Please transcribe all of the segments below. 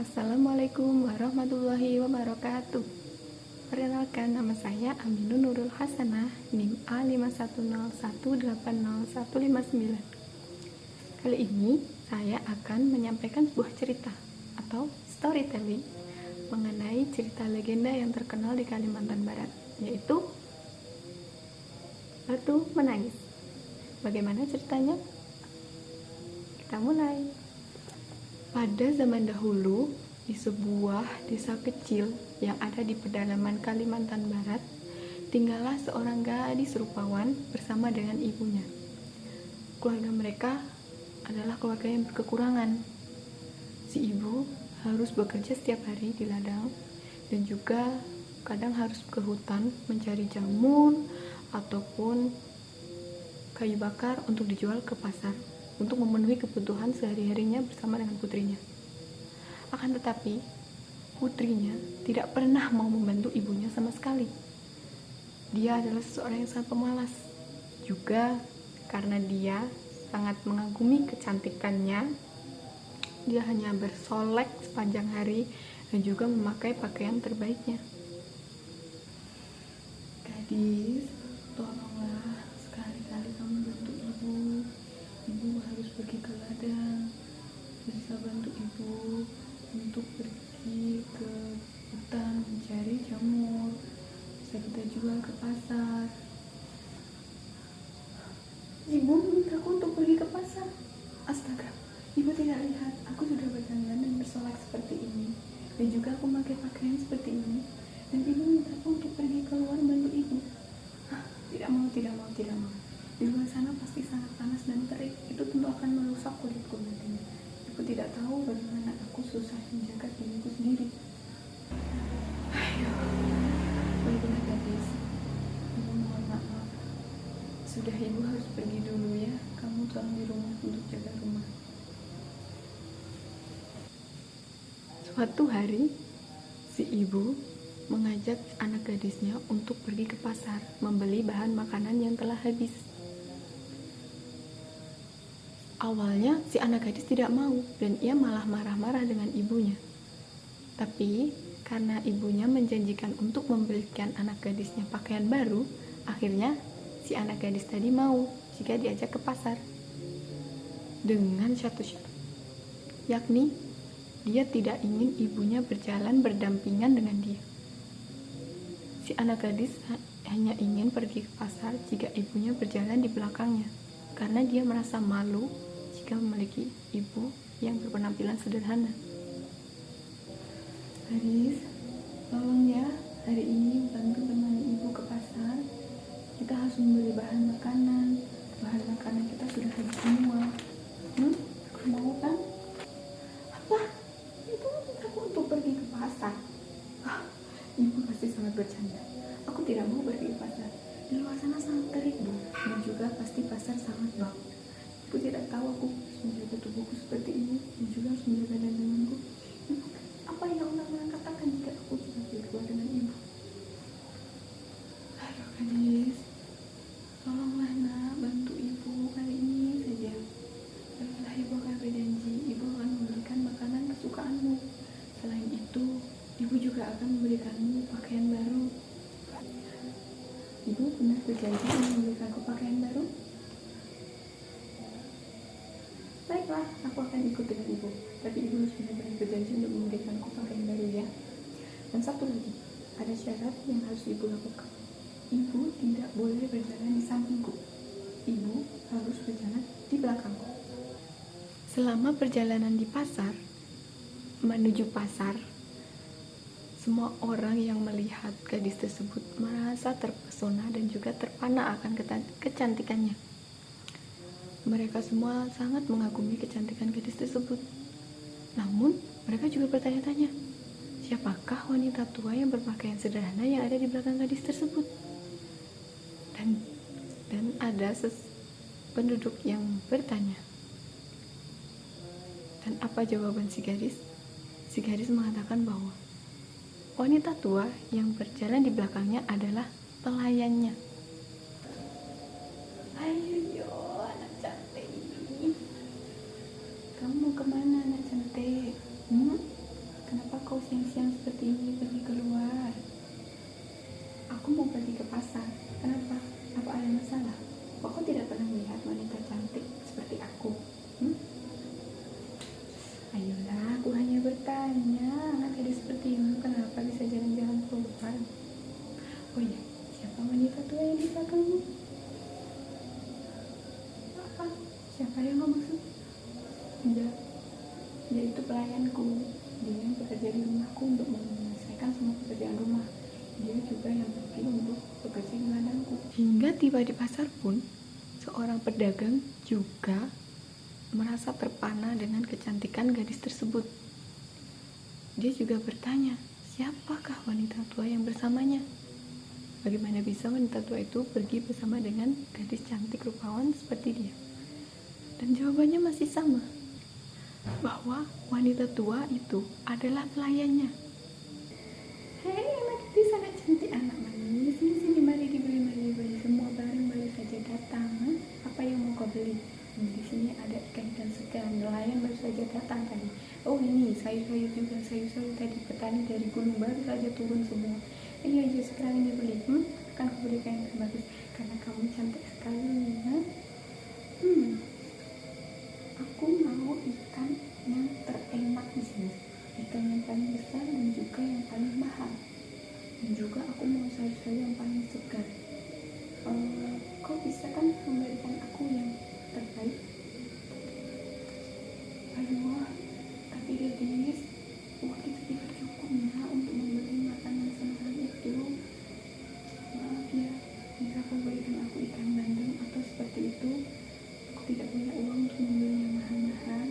Assalamualaikum warahmatullahi wabarakatuh. Perkenalkan, nama saya Aminun Nurul Hasanah, NIM A5101801159. Kali ini saya akan menyampaikan sebuah cerita atau storytelling mengenai cerita legenda yang terkenal di Kalimantan Barat, yaitu Batu Menangis. Bagaimana ceritanya? Kita mulai. Pada zaman dahulu, di sebuah desa kecil yang ada di pedalaman Kalimantan Barat, tinggallah seorang gadis rupawan bersama dengan ibunya. Keluarga mereka adalah keluarga yang berkekurangan. Si ibu harus bekerja setiap hari di ladang dan juga kadang harus ke hutan mencari jamur ataupun kayu bakar untuk dijual ke pasar untuk memenuhi kebutuhan sehari-harinya bersama dengan putrinya. Akan tetapi, putrinya tidak pernah mau membantu ibunya sama sekali. Dia adalah seseorang yang sangat pemalas. Juga karena dia sangat mengagumi kecantikannya, dia hanya bersolek sepanjang hari dan juga memakai pakaian terbaiknya. Gadis, tolonglah sekali-kali kamu bantu ibu. Ibu harus pergi ke ladang. Bisa bantu ibu untuk pergi ke hutan mencari jamur, bisa kita jual ke pasar. Ibu minta aku untuk pergi ke pasar. Astaga, ibu tidak lihat aku sudah berdandan dan bersolek seperti ini, dan juga aku memakai pakaian seperti ini, dan ibu minta aku untuk pergi keluar bantu ibu. Tidak mau. Di luar sana pasti sangat panas dan terik, itu tentu akan merusak kulitku nantinya. Aku tidak tahu bagaimana aku susah menjaga diriku sendiri. Baiklah gadis, ibu mohon maaf. Sudah, ibu harus pergi dulu ya. Kamu tolong di rumah untuk jaga rumah. Suatu hari, si ibu mengajak anak gadisnya untuk pergi ke pasar membeli bahan makanan yang telah habis. Awalnya si anak gadis tidak mau dan ia malah marah-marah dengan ibunya. Tapi karena ibunya menjanjikan untuk membelikan anak gadisnya pakaian baru, akhirnya si anak gadis tadi mau jika diajak ke pasar. Dengan satu syarat, yakni dia tidak ingin ibunya berjalan berdampingan dengan dia. Si anak gadis hanya ingin pergi ke pasar jika ibunya berjalan di belakangnya, karena dia merasa malu jika memiliki ibu yang berpenampilan sederhana. Gadis, tolong ya, hari ini bantu temani ibu ke pasar. Kita harus membeli bahan makanan. Bahan makanan kita sudah habis semua. Mau kan? Apa? Ibu minta aku untuk pergi ke pasar. Ibu pasti sangat bercanda. Aku tidak mau pergi ke pasar. Di luar sana sangat terik, Bu. Dan juga pasti pasar sangat bau. Ibu tidak tahu aku harus menjaga tubuhku seperti ini dan juga harus menjaga dandananku. Ibu, apa yang orang-orang katakan jika aku sudah berdua dengan ibu? Aduh gadis, tolonglah nak, bantu ibu kali ini saja. Baiklah, ibu akan berjanji, ibu akan memberikan makanan kesukaanmu. Selain itu, ibu juga akan memberikanmu pakaian baru. Ibu benar berjanji memberikanku pakaian baru? Baiklah, aku akan ikut dengan ibu. Tapi ibu harus benar-benar berjanji untuk memberikanku pakaian baru ya. Dan satu lagi, ada syarat yang harus ibu lakukan. Ibu tidak boleh berjalan di sampingku. Ibu harus berjalan di belakangku. Selama perjalanan di pasar, menuju pasar, semua orang yang melihat gadis tersebut merasa terpesona dan juga terpana akan kecantikannya. Mereka semua sangat mengagumi kecantikan gadis tersebut. Namun, mereka juga bertanya-tanya, siapakah wanita tua yang berpakaian sederhana yang ada di belakang gadis tersebut? Dan ada penduduk yang bertanya. Dan apa jawaban si gadis? Si gadis mengatakan bahwa wanita tua yang berjalan di belakangnya adalah pelayannya. Ayo, anak cantik. Kamu mau kemana, anak cantik? tua yang di belakangmu? Apa? Siapa yang kau maksud? Dia itu pelayanku. Dia yang bekerja di rumahku untuk menyelesaikan semua pekerjaan rumah. Dia juga yang pergi untuk bekerja di ladangku. Hingga tiba di pasar pun, seorang pedagang juga merasa terpana dengan kecantikan gadis tersebut. Dia juga bertanya, siapakah wanita tua yang bersamanya? Bagaimana bisa wanita tua itu pergi bersama dengan gadis cantik rupawan seperti dia? Dan jawabannya masih sama, bahwa wanita tua itu adalah pelayannya. Hei, anak itu sangat cantik, anak manis. Sini, mari dibeli. Semua barang baru saja datang. Apa yang mau kau beli? Di sini ada ikan segar, nelayan baru saja datang tadi. Oh ini sayur-sayur juga, sayur tadi petani dari gunung baru saja turun semua. Ini aja sekarang ini beli. Akan aku belikan yang bagus karena kamu cantik sekali. Aku mau ikan yang terenak di sini, ikan yang paling besar dan juga yang paling mahal. Dan juga aku mau sayur-sayur yang paling segar. Kau bisa kan memberikan aku yang terbaik? Aduh, tapi gadis, uang kita tidak cukup ya untuk membeli makanan semahal itu. Maaf ya, bisa kau berikan aku ikan bandeng atau seperti itu? Aku tidak punya uang untuk membeli yang mahal-mahal.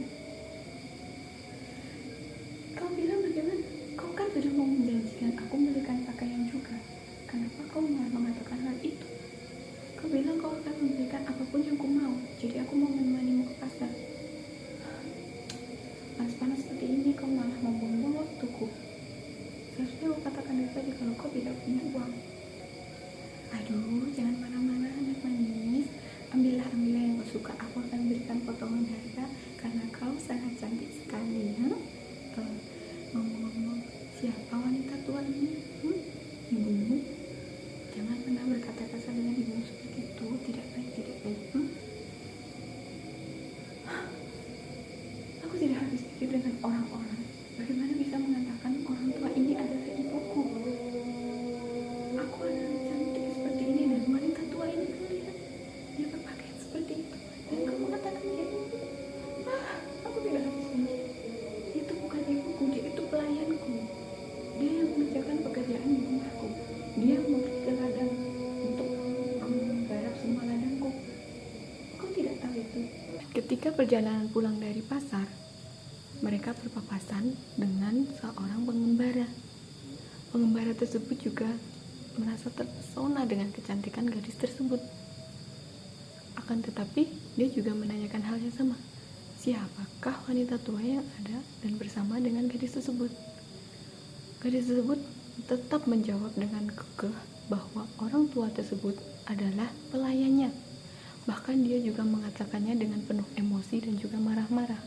Kau bilang bagaimana? Kau kan sudah mau menjanjikan aku memberikan pakaian juga. Kenapa kau malah mengatakan hal itu? Kau bilang kau akan memberikan apapun yang ku mau, jadi aku mau menemanimu ke pasar. Panas-panas seperti ini kau malah membuang waktuku. Seharusnya kau katakan dari tadi kalau kau tidak punya uang. Aduh, jangan mana-mana anak manis. Ambillah yang kau suka. Aku akan berikan potongan harga karena kau sangat cantik sekali. Ngomong-ngomong, siapa wanita tua ini? Ibumu? Jangan pernah berkata kasar dengan ibumu seperti itu. Tidak baik. Aku tidak habis pikir dengan orang-orang. Bagaimana bisa mengatakan orang tua ini adalah ibuku? Aku adalah cantik seperti ini dan wanita tua ini lihat, dia berpakaian seperti itu dan kamu katakan dia ibu. Aku tidak habis pikir. Itu bukan ibuku, dia itu pelayanku. Dia yang mengerjakan pekerjaan di rumahku. Dia yang pergi ke ladang untuk menggarap semua ladangku. Kau tidak tahu itu? Ketika perjalanan pulang dari pasar, mereka berpapasan dengan seorang pengembara. Pengembara tersebut juga merasa terpesona dengan kecantikan gadis tersebut. Akan tetapi, dia juga menanyakan hal yang sama. Siapakah wanita tua yang ada dan bersama dengan gadis tersebut? Gadis tersebut tetap menjawab dengan kekeh bahwa orang tua tersebut adalah pelayannya. Bahkan dia juga mengatakannya dengan penuh emosi dan juga marah-marah.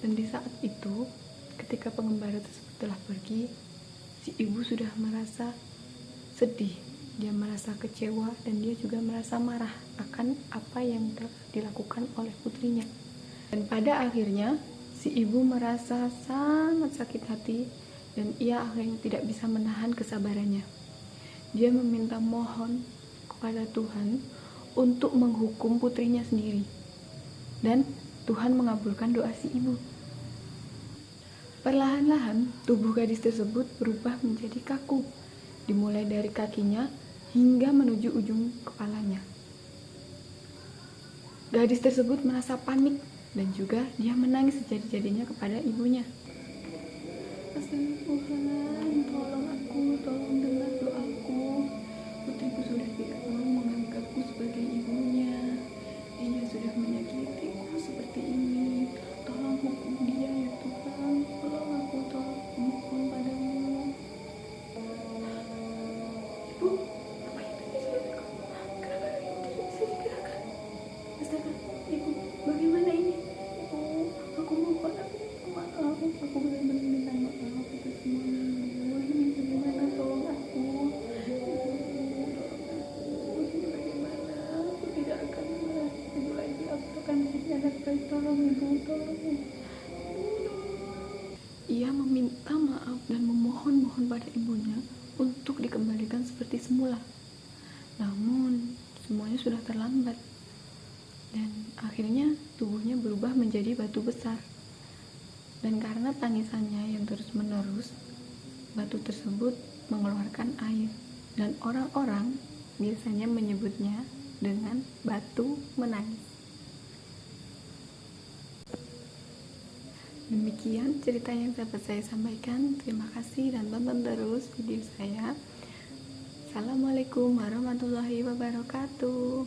Dan di saat itu, ketika pengembara tersebut telah pergi, si ibu sudah merasa sedih. Dia merasa kecewa dan dia juga merasa marah akan apa yang telah dilakukan oleh putrinya. Dan pada akhirnya, si ibu merasa sangat sakit hati dan ia akhirnya tidak bisa menahan kesabarannya. Dia meminta mohon kepada Tuhan untuk menghukum putrinya sendiri. Dan Tuhan mengabulkan doa si ibu. Perlahan-lahan tubuh gadis tersebut berubah menjadi kaku, dimulai dari kakinya hingga menuju ujung kepalanya. Gadis tersebut merasa panik dan juga dia menangis sejadi-jadinya kepada ibunya. Astagfirullahaladzim, tolong aku, tolong dengar doaku. Putriku sudah tidak mau menganggapku sebagai ibunya. Dia sudah menyakitiku seperti ini. Tolong hukum dia ya Tuhan. Tolong aku, tolong mohon padamu. Ibu, apa yang terjadi? Kenapa ibu tidak bisa digerakkan? Astaga, ibu, bagaimana ini? Ibu, aku mohon, aku benar-benar minta maaf atas semuanya. Ini bagaimana? Tolong aku. Ini bagaimana? Aku tidak akan ibu lagi. Aku akan menjadi anak baik. Tolong ibu, tolong. Ia meminta maaf dan memohon-mohon pada ibunya untuk dikembalikan dikembalikan seperti semula. Namun, semuanya sudah terlambat. Dan akhirnya tubuhnya berubah menjadi batu besar. Dan karena tangisannya yang terus-menerus, batu tersebut mengeluarkan air. Dan orang-orang biasanya menyebutnya dengan batu menangis. Demikian cerita yang dapat saya sampaikan. Terima kasih dan tonton terus video saya. Assalamualaikum warahmatullahi wabarakatuh.